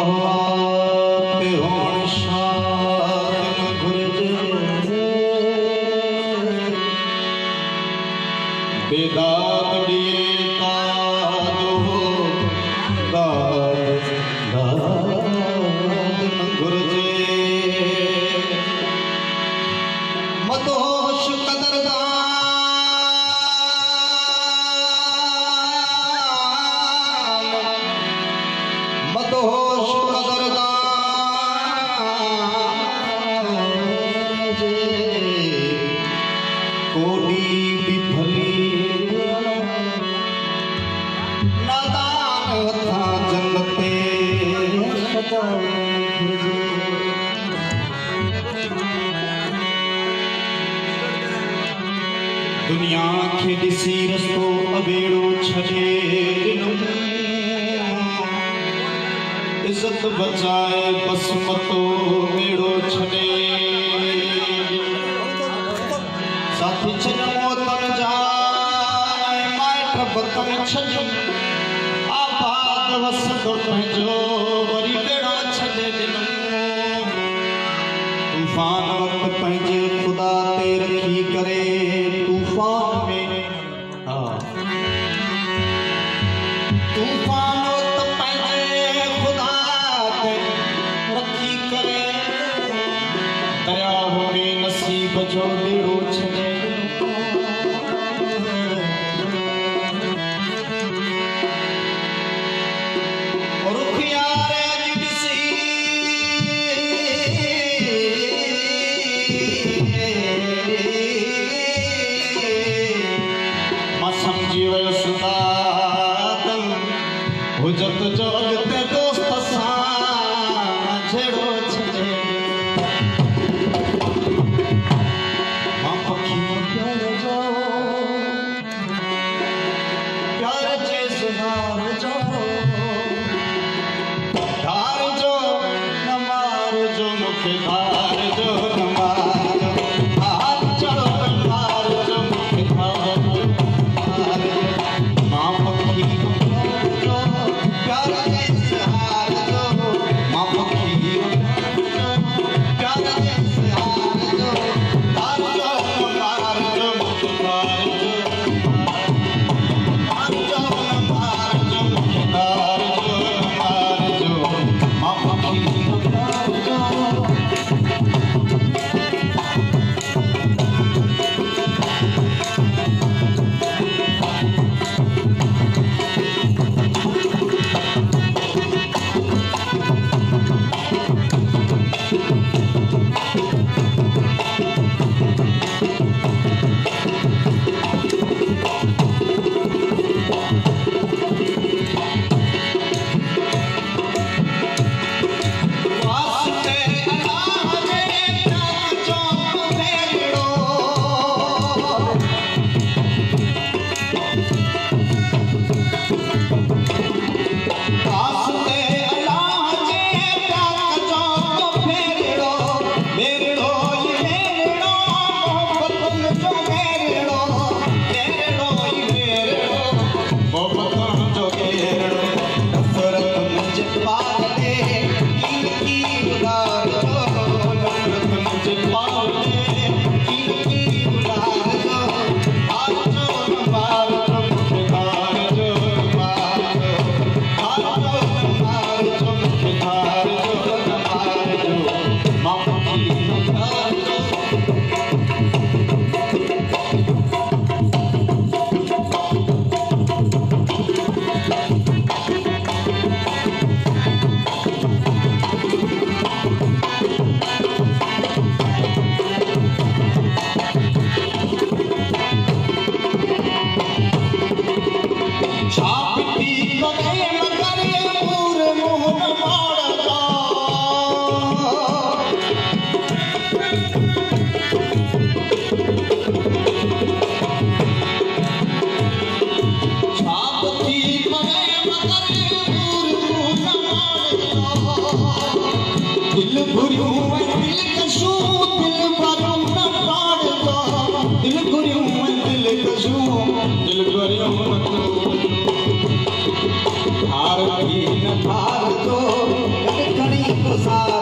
कहते होण शाद घुरजे बेदात दिए तादो दाद घुरजे मदहोश कदरदान मदहोश कोडी बिफली नादान हथा जन्नते दुनिया खे ॾिसी रस्तो अबेड़ो छॾे इज्जत बचाए बस मतो बेड़ो छॾे साथी छॾियो तन जाए माइट बतन छॾियो आबाद वसंदो पंहिंजो वरी बेड़ो छॾे ॾिनो तूफान वक़्तु पंहिंजे ख़ुदा ते रखी करे तूफान में तूफान वक़्तु पंहिंजे ख़ुदा ते रखी करे दरियाह में नसीब जो बेड़ो छॾे हुजत जो अॻिते दोस्त सां छेड़ो छॾे मां पखी प्यार जे सुहार जो धार जो न मार जो मूंखे धार जो न मार हाथ चढ़ो न मार जो मूंखे धार जो मां पखी प्यार जे सहार जो मां पखी प्यार जे सहार जो धार जो मार जो मूंखे धार जो हाथ चढ़ो न मार जो मूंखे धार जो मार जो मां पखी प्यार जो हार भी न हार दो तुसां